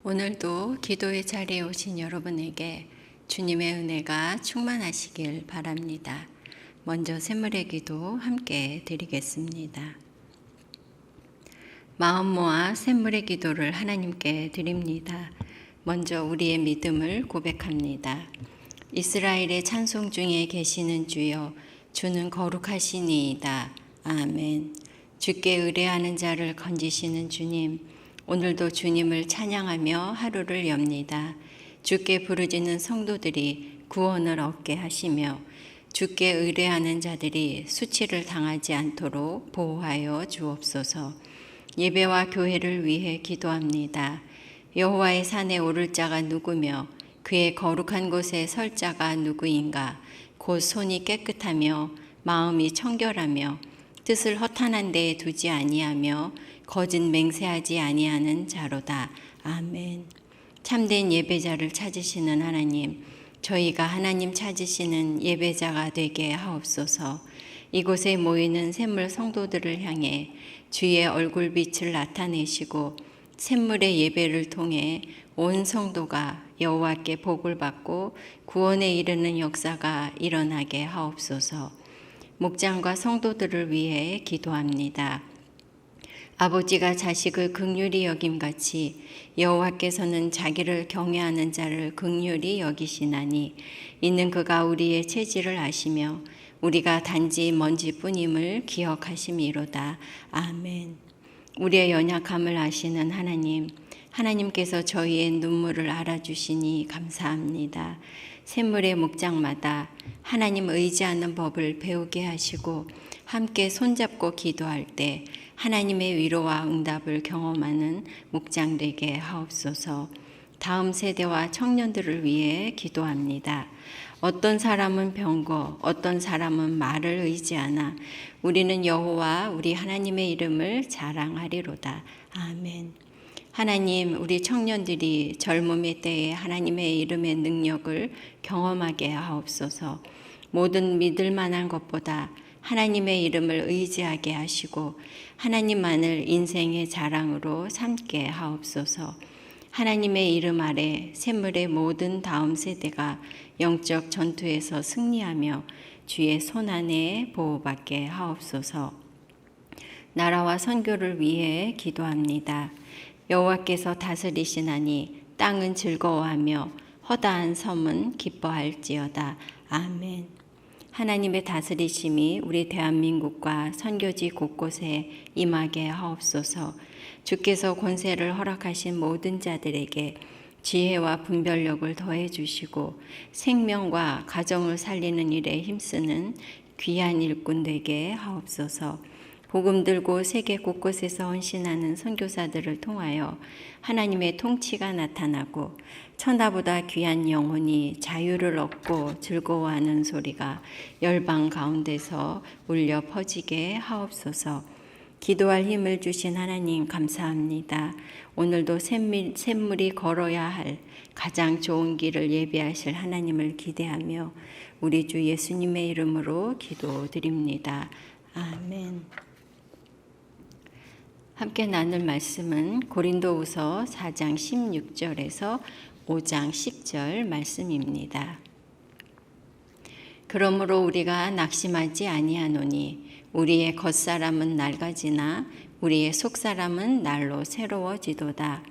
오늘도 기도의 자리에 오신 여러분에게 주님의 은혜가 충만하시길 바랍니다. 먼저 샘물의 기도 함께 드리겠습니다. 마음 모아 샘물의 기도를 하나님께 드립니다. 먼저 우리의 믿음을 고백합니다. 이스라엘의 찬송 중에 계시는 주여, 주는 거룩하시니이다. 아멘. 주께 의뢰하는 자를 건지시는 주님, 오늘도 주님을 찬양하며 하루를 엽니다. 주께 부르짖는 성도들이 구원을 얻게 하시며 주께 의뢰하는 자들이 수치를 당하지 않도록 보호하여 주옵소서. 예배와 교회를 위해 기도합니다. 여호와의 산에 오를 자가 누구며 그의 거룩한 곳에 설 자가 누구인가? 곧 손이 깨끗하며 마음이 청결하며 뜻을 허탄한 데에 두지 아니하며 거짓 맹세하지 아니하는 자로다. 아멘. 참된 예배자를 찾으시는 하나님, 저희가 하나님 찾으시는 예배자가 되게 하옵소서. 이곳에 모이는 샘물 성도들을 향해 주의 얼굴빛을 나타내시고 샘물의 예배를 통해 온 성도가 여호와께 복을 받고 구원에 이르는 역사가 일어나게 하옵소서. 목장과 성도들을 위해 기도합니다. 아버지가 자식을 긍휼히 여김같이 여호와께서는 자기를 경외하는 자를 긍휼히 여기시나니 이는 그가 우리의 체질을 아시며 우리가 단지 먼지뿐임을 기억하심이로다. 아멘. 우리의 연약함을 아시는 하나님, 하나님께서 저희의 눈물을 알아주시니 감사합니다. 샘물의 목장마다 하나님 의지하는 법을 배우게 하시고 함께 손잡고 기도할 때 하나님의 위로와 응답을 경험하는 목장 되게 하옵소서. 다음 세대와 청년들을 위해 기도합니다. 어떤 사람은 병거, 어떤 사람은 말을 의지하나 우리는 여호와 우리 하나님의 이름을 자랑하리로다. 아멘. 하나님, 우리 청년들이 젊음의 때에 하나님의 이름의 능력을 경험하게 하옵소서. 모든 믿을 만한 것보다 하나님의 이름을 의지하게 하시고 하나님만을 인생의 자랑으로 삼게 하옵소서. 하나님의 이름 아래 샘물의 모든 다음 세대가 영적 전투에서 승리하며 주의 손안에 보호받게 하옵소서. 나라와 선교를 위해 기도합니다. 여호와께서 다스리시나니 땅은 즐거워하며 허다한 섬은 기뻐할지어다. 아멘. 하나님의 다스리심이 우리 대한민국과 선교지 곳곳에 임하게 하옵소서. 주께서 권세를 허락하신 모든 자들에게 지혜와 분별력을 더해 주시고 생명과 가정을 살리는 일에 힘쓰는 귀한 일꾼 되게 하옵소서. 복음 들고 세계 곳곳에서 헌신하는 선교사들을 통하여 하나님의 통치가 나타나고 천하보다 귀한 영혼이 자유를 얻고 즐거워하는 소리가 열방 가운데서 울려 퍼지게 하옵소서. 기도할 힘을 주신 하나님 감사합니다. 오늘도 샘물이 걸어야 할 가장 좋은 길을 예비하실 하나님을 기대하며 우리 주 예수님의 이름으로 기도드립니다. 아멘. 함께 나눌 말씀은 고린도후서 4장 16절에서 5장 10절 말씀입니다. 그러므로 우리가 낙심하지 아니하노니 우리의 겉사람은 낡아지나 우리의 속사람은 날로 새로워지도다.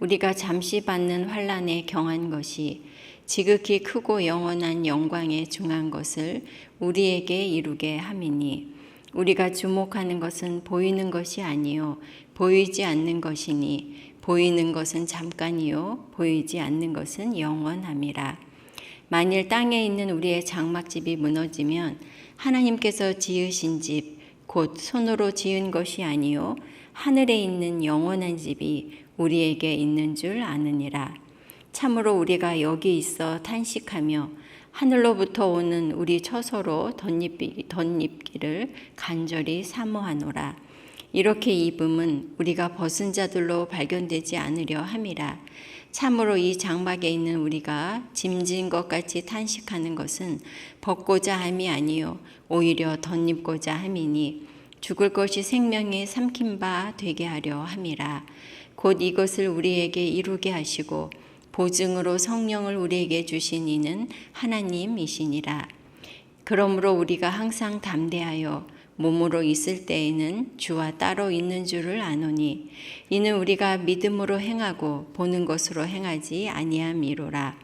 우리가 잠시 받는 환난에 경한 것이 지극히 크고 영원한 영광에 중한 것을 우리에게 이루게 함이니 우리가 주목하는 것은 보이는 것이 아니요 보이지 않는 것이니 보이는 것은 잠깐이요 보이지 않는 것은 영원함이라. 만일 땅에 있는 우리의 장막집이 무너지면 하나님께서 지으신 집 곧 손으로 지은 것이 아니요 하늘에 있는 영원한 집이 우리에게 있는 줄 아느니라. 참으로 우리가 여기 있어 탄식하며 하늘로부터 오는 우리 처소로 덧입기를 간절히 사모하노라. 이렇게 입음은 우리가 벗은 자들로 발견되지 않으려 함이라. 참으로 이 장막에 있는 우리가 짐진 것 같이 탄식하는 것은 벗고자 함이 아니요 오히려 덧입고자 함이니 죽을 것이 생명이 삼킨 바 되게 하려 함이라. 곧 이것을 우리에게 이루게 하시고 보증으로 성령을 우리에게 주신 이는 하나님이시니라. 그러므로 우리가 항상 담대하여 몸으로 있을 때에는 주와 따로 있는 줄을 아노니 이는 우리가 믿음으로 행하고 보는 것으로 행하지 아니함이로라.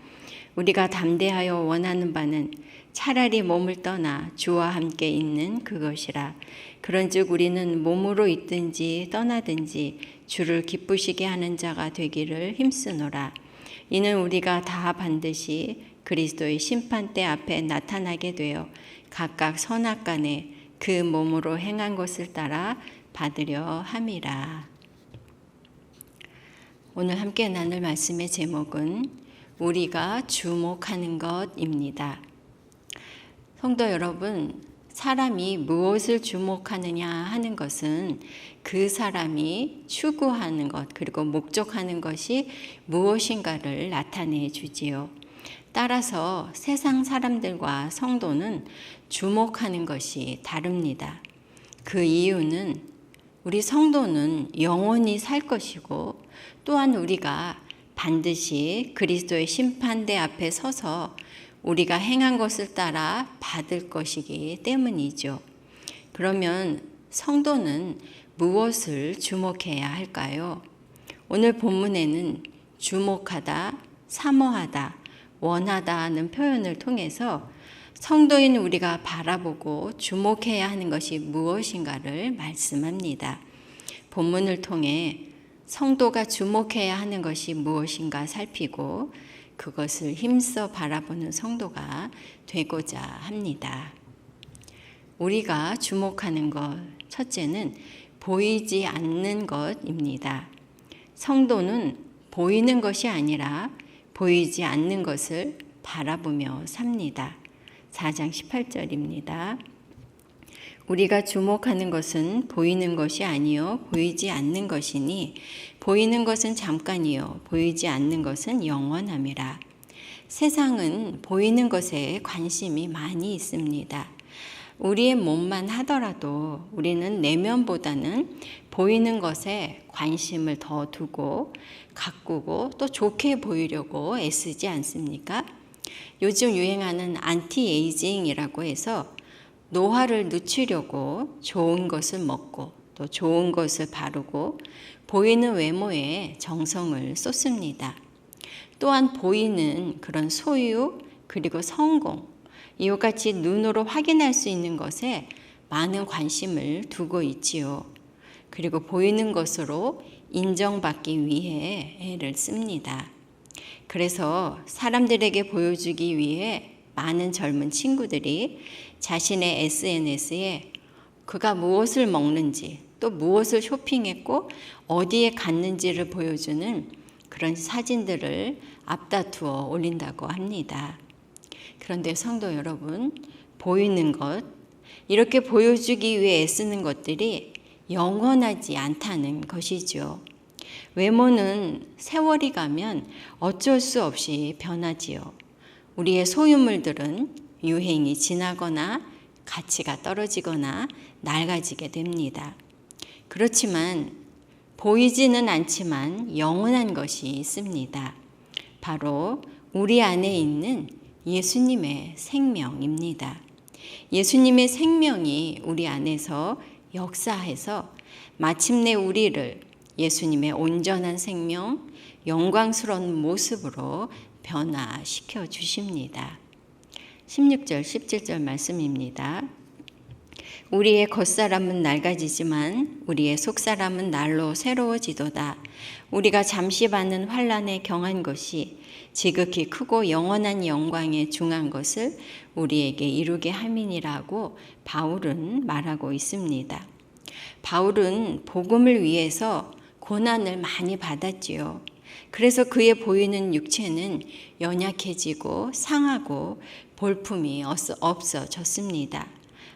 우리가 담대하여 원하는 바는 차라리 몸을 떠나 주와 함께 있는 그것이라. 그런즉 우리는 몸으로 있든지 떠나든지 주를 기쁘시게 하는 자가 되기를 힘쓰노라. 이는 우리가 다 반드시 그리스도의 심판대 앞에 나타나게 되어 각각 선악간에 그 몸으로 행한 것을 따라 받으려 함이라. 오늘 함께 나눌 말씀의 제목은 우리가 주목하는 것입니다. 성도 여러분, 사람이 무엇을 주목하느냐 하는 것은 그 사람이 추구하는 것 그리고 목적하는 것이 무엇인가를 나타내 주지요. 따라서 세상 사람들과 성도는 주목하는 것이 다릅니다. 그 이유는 우리 성도는 영원히 살 것이고 또한 우리가 반드시 그리스도의 심판대 앞에 서서 우리가 행한 것을 따라 받을 것이기 때문이죠. 그러면 성도는 무엇을 주목해야 할까요? 오늘 본문에는 주목하다, 사모하다, 원하다는 표현을 통해서 성도인 우리가 바라보고 주목해야 하는 것이 무엇인가를 말씀합니다. 본문을 통해 성도가 주목해야 하는 것이 무엇인가 살피고 그것을 힘써 바라보는 성도가 되고자 합니다. 우리가 주목하는 것, 첫째는 보이지 않는 것입니다. 성도는 보이는 것이 아니라 보이지 않는 것을 바라보며 삽니다. 4장 18절입니다. 우리가 주목하는 것은 보이는 것이 아니요 보이지 않는 것이니 보이는 것은 잠깐이요 보이지 않는 것은 영원함이라. 세상은 보이는 것에 관심이 많이 있습니다. 우리의 몸만 하더라도 우리는 내면보다는 보이는 것에 관심을 더 두고 가꾸고 또 좋게 보이려고 애쓰지 않습니까? 요즘 유행하는 안티에이징이라고 해서 노화를 늦추려고 좋은 것을 먹고 또 좋은 것을 바르고 보이는 외모에 정성을 쏟습니다. 또한 보이는 그런 소유 그리고 성공, 이와 같이 눈으로 확인할 수 있는 것에 많은 관심을 두고 있지요. 그리고 보이는 것으로 인정받기 위해 애를 씁니다. 그래서 사람들에게 보여주기 위해 많은 젊은 친구들이 자신의 SNS에 그가 무엇을 먹는지 또 무엇을 쇼핑했고 어디에 갔는지를 보여주는 그런 사진들을 앞다투어 올린다고 합니다. 그런데 성도 여러분, 보이는 것, 이렇게 보여주기 위해 애쓰는 것들이 영원하지 않다는 것이죠. 외모는 세월이 가면 어쩔 수 없이 변하지요. 우리의 소유물들은 유행이 지나거나 가치가 떨어지거나 낡아지게 됩니다. 그렇지만 보이지는 않지만 영원한 것이 있습니다. 바로 우리 안에 있는 예수님의 생명입니다. 예수님의 생명이 우리 안에서 역사해서 마침내 우리를 예수님의 온전한 생명, 영광스러운 모습으로 변화시켜 주십니다. 16절, 17절 말씀입니다. 우리의 겉사람은 낡아지지만 우리의 속사람은 날로 새로워지도다. 우리가 잠시 받는 환난에 경한 것이 지극히 크고 영원한 영광에 중한 것을 우리에게 이루게 함이니라고 바울은 말하고 있습니다. 바울은 복음을 위해서 고난을 많이 받았지요. 그래서 그의 보이는 육체는 연약해지고 상하고 볼품이 없어졌습니다.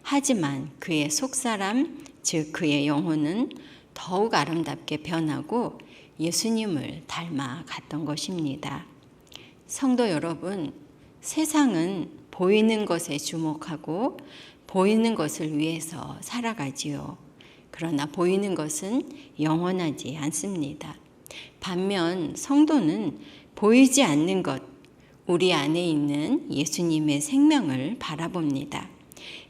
하지만 그의 속사람, 즉 그의 영혼은 더욱 아름답게 변하고 예수님을 닮아갔던 것입니다. 성도 여러분, 세상은 보이는 것에 주목하고 보이는 것을 위해서 살아가지요. 그러나 보이는 것은 영원하지 않습니다. 반면 성도는 보이지 않는 것, 우리 안에 있는 예수님의 생명을 바라봅니다.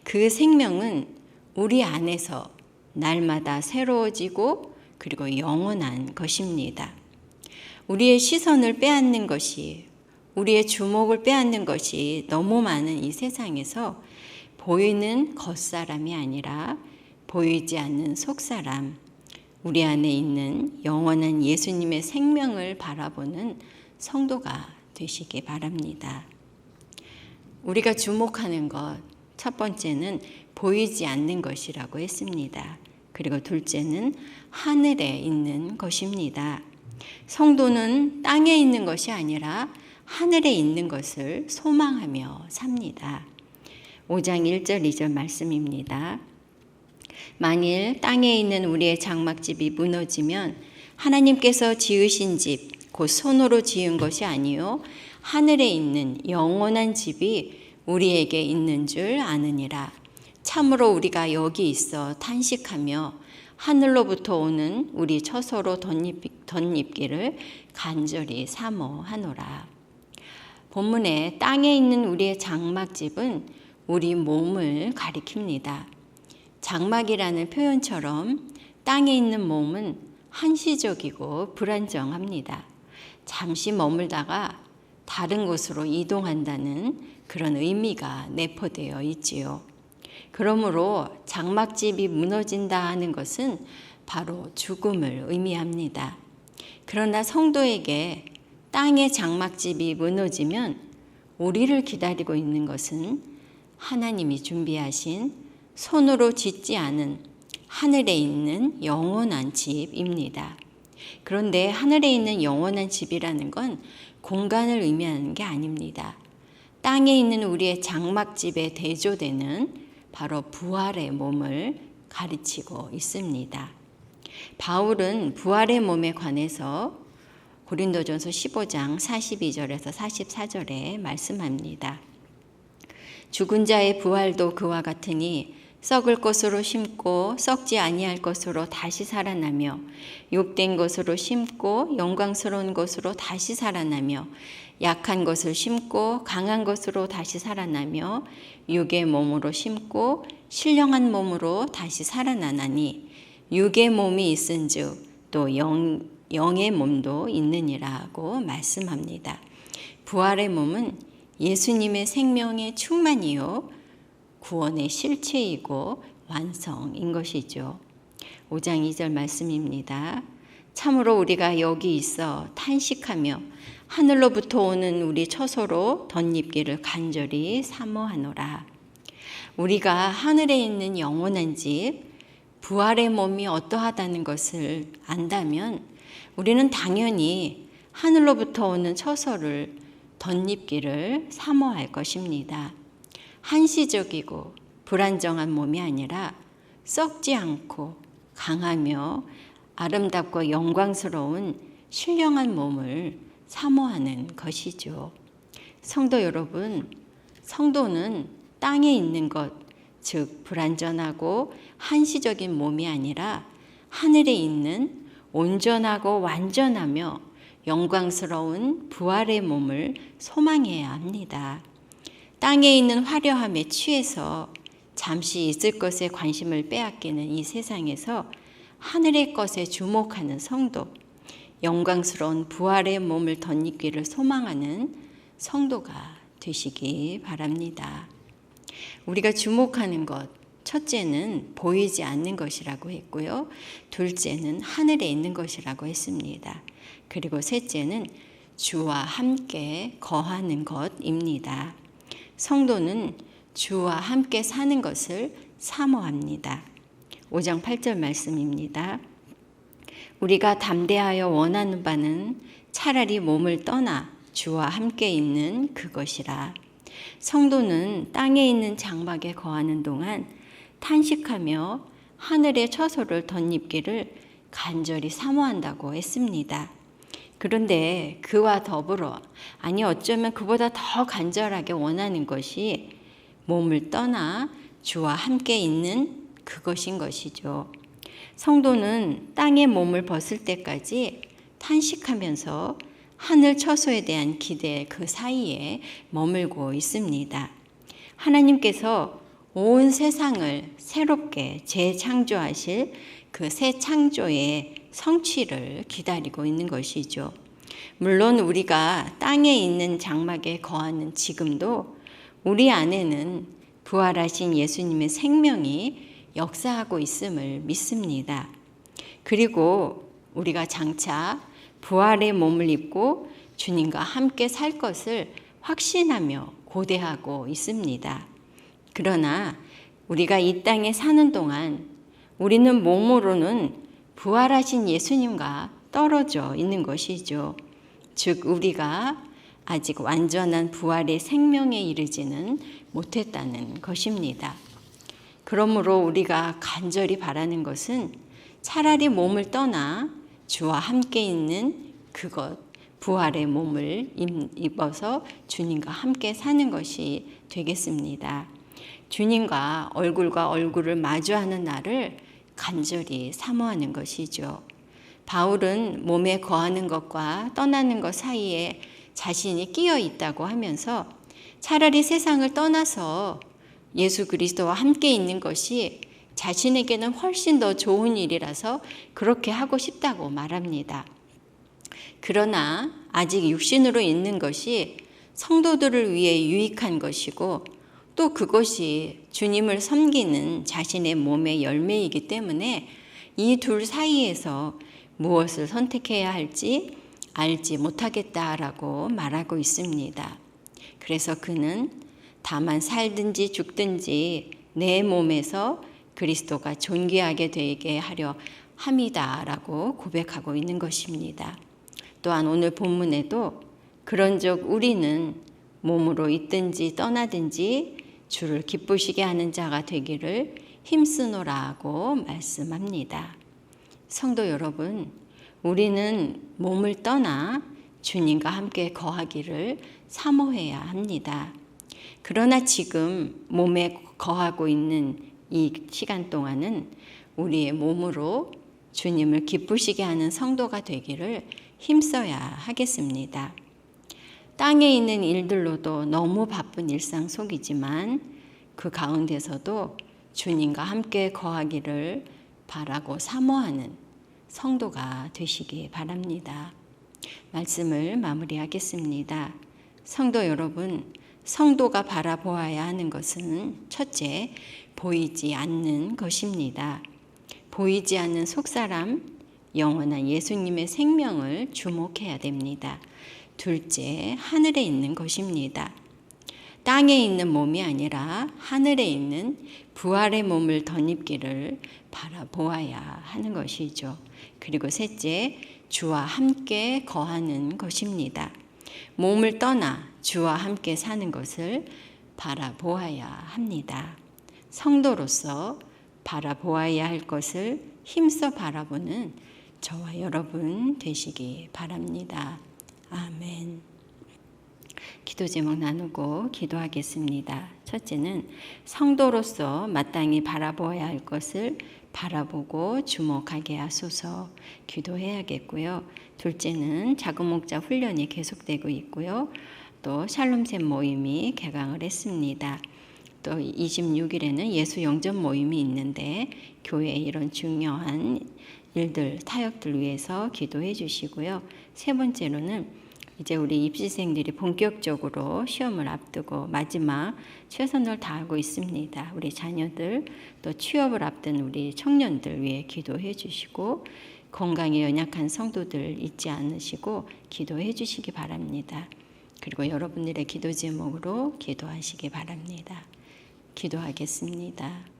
그 생명은 우리 안에서 날마다 새로워지고 그리고 영원한 것입니다. 우리의 시선을 빼앗는 것이, 우리의 주목을 빼앗는 것이 너무 많은 이 세상에서 보이는 겉사람이 아니라 보이지 않는 속사람, 우리 안에 있는 영원한 예수님의 생명을 바라보는 성도가 되시기 바랍니다. 우리가 주목하는 것, 첫 번째는 보이지 않는 것이라고 했습니다. 그리고 둘째는 하늘에 있는 것입니다. 성도는 땅에 있는 것이 아니라 하늘에 있는 것을 소망하며 삽니다. 5장 1절 2절 말씀입니다. 만일 땅에 있는 우리의 장막집이 무너지면 하나님께서 지으신 집, 곧 손으로 지은 것이 아니요 하늘에 있는 영원한 집이 우리에게 있는 줄 아느니라. 참으로 우리가 여기 있어 탄식하며 하늘로부터 오는 우리 처소로 덧입기를 간절히 사모하노라. 본문에 땅에 있는 우리의 장막집은 우리 몸을 가리킵니다. 장막이라는 표현처럼 땅에 있는 몸은 한시적이고 불안정합니다. 잠시 머물다가 다른 곳으로 이동한다는 그런 의미가 내포되어 있지요. 그러므로 장막집이 무너진다 하는 것은 바로 죽음을 의미합니다. 그러나 성도에게 땅의 장막집이 무너지면 우리를 기다리고 있는 것은 하나님이 준비하신 손으로 짓지 않은 하늘에 있는 영원한 집입니다. 그런데 하늘에 있는 영원한 집이라는 건 공간을 의미하는 게 아닙니다. 땅에 있는 우리의 장막집에 대조되는 바로 부활의 몸을 가르치고 있습니다. 바울은 부활의 몸에 관해서 고린도전서 15장 42절에서 44절에 말씀합니다. 죽은 자의 부활도 그와 같으니 썩을 것으로 심고 썩지 아니할 것으로 다시 살아나며 욕된 것으로 심고 영광스러운 것으로 다시 살아나며 약한 것을 심고 강한 것으로 다시 살아나며 육의 몸으로 심고 신령한 몸으로 다시 살아나나니 육의 몸이 있은즉 또 영의 몸도 있느니라고 말씀합니다. 부활의 몸은 예수님의 생명의 충만이요 구원의 실체이고 완성인 것이죠. 5장 2절 말씀입니다. 참으로 우리가 여기 있어 탄식하며 하늘로부터 오는 우리 처소로 덧입기를 간절히 사모하노라. 우리가 하늘에 있는 영원한 집, 부활의 몸이 어떠하다는 것을 안다면 우리는 당연히 하늘로부터 오는 처소를 덧입기를 사모할 것입니다. 한시적이고 불안정한 몸이 아니라 썩지 않고 강하며 아름답고 영광스러운 신령한 몸을 사모하는 것이죠. 성도 여러분, 성도는 땅에 있는 것, 즉 불완전하고 한시적인 몸이 아니라 하늘에 있는 온전하고 완전하며 영광스러운 부활의 몸을 소망해야 합니다. 땅에 있는 화려함에 취해서 잠시 있을 것에 관심을 빼앗기는 이 세상에서 하늘의 것에 주목하는 성도, 영광스러운 부활의 몸을 덧입기를 소망하는 성도가 되시기 바랍니다. 우리가 주목하는 것, 첫째는 보이지 않는 것이라고 했고요. 둘째는 하늘에 있는 것이라고 했습니다. 그리고 셋째는 주와 함께 거하는 것입니다. 성도는 주와 함께 사는 것을 사모합니다. 5장 8절 말씀입니다. 우리가 담대하여 원하는 바는 차라리 몸을 떠나 주와 함께 있는 그것이라. 성도는 땅에 있는 장막에 거하는 동안 탄식하며 하늘의 처소를 덧입기를 간절히 사모한다고 했습니다. 그런데 그와 더불어, 아니 어쩌면 그보다 더 간절하게 원하는 것이 몸을 떠나 주와 함께 있는 그것인 것이죠. 성도는 땅에 몸을 벗을 때까지 탄식하면서 하늘 처소에 대한 기대 그 사이에 머물고 있습니다. 하나님께서 온 세상을 새롭게 재창조하실 그 새 창조의 성취를 기다리고 있는 것이죠. 물론 우리가 땅에 있는 장막에 거하는 지금도 우리 안에는 부활하신 예수님의 생명이 역사하고 있음을 믿습니다. 그리고 우리가 장차 부활의 몸을 입고 주님과 함께 살 것을 확신하며 고대하고 있습니다. 그러나 우리가 이 땅에 사는 동안 우리는 몸으로는 부활하신 예수님과 떨어져 있는 것이죠. 즉 우리가 아직 완전한 부활의 생명에 이르지는 못했다는 것입니다. 그러므로 우리가 간절히 바라는 것은 차라리 몸을 떠나 주와 함께 있는 그것, 부활의 몸을 입어서 주님과 함께 사는 것이 되겠습니다. 주님과 얼굴과 얼굴을 마주하는 날을 간절히 사모하는 것이죠. 바울은 몸에 거하는 것과 떠나는 것 사이에 자신이 끼어 있다고 하면서 차라리 세상을 떠나서 예수 그리스도와 함께 있는 것이 자신에게는 훨씬 더 좋은 일이라서 그렇게 하고 싶다고 말합니다. 그러나 아직 육신으로 있는 것이 성도들을 위해 유익한 것이고 또 그것이 주님을 섬기는 자신의 몸의 열매이기 때문에 이 둘 사이에서 무엇을 선택해야 할지 알지 못하겠다라고 말하고 있습니다. 그래서 그는 다만 살든지 죽든지 내 몸에서 그리스도가 존귀하게 되게 하려 함이다라고 고백하고 있는 것입니다. 또한 오늘 본문에도 그런즉 우리는 몸으로 있든지 떠나든지 주를 기쁘시게 하는 자가 되기를 힘쓰노라고 말씀합니다. 성도 여러분, 우리는 몸을 떠나 주님과 함께 거하기를 사모해야 합니다. 그러나 지금 몸에 거하고 있는 이 시간 동안은 우리의 몸으로 주님을 기쁘시게 하는 성도가 되기를 힘써야 하겠습니다. 땅에 있는 일들로도 너무 바쁜 일상 속이지만 그 가운데서도 주님과 함께 거하기를 바라고 사모하는 성도가 되시기 바랍니다. 말씀을 마무리하겠습니다. 성도 여러분, 성도가 바라보아야 하는 것은 첫째, 보이지 않는 것입니다. 보이지 않는 속사람, 영원한 예수님의 생명을 주목해야 됩니다. 둘째, 하늘에 있는 것입니다. 땅에 있는 몸이 아니라 하늘에 있는 부활의 몸을 덧입기를 바라보아야 하는 것이죠. 그리고 셋째, 주와 함께 거하는 것입니다. 몸을 떠나 주와 함께 사는 것을 바라보아야 합니다. 성도로서 바라보아야 할 것을 힘써 바라보는 저와 여러분 되시기 바랍니다. 아멘. 기도 제목 나누고 기도하겠습니다. 첫째는 성도로서 마땅히 바라보아야 할 것을 바라보고 주목하게 하소서 기도해야겠고요. 둘째는 작은 목자 훈련이 계속되고 있고요. 또 샬롬샘 모임이 개강을 했습니다. 또 26일에는 예수 영접 모임이 있는데 교회의 이런 중요한 일들, 타협들 위해서 기도해 주시고요. 세 번째로는 이제 우리 입시생들이 본격적으로 시험을 앞두고 마지막 최선을 다하고 있습니다. 우리 자녀들 또 취업을 앞둔 우리 청년들 위해 기도해 주시고 건강에 연약한 성도들 잊지 않으시고 기도해 주시기 바랍니다. 그리고 여러분들의 기도 제목으로 기도하시기 바랍니다. 기도하겠습니다.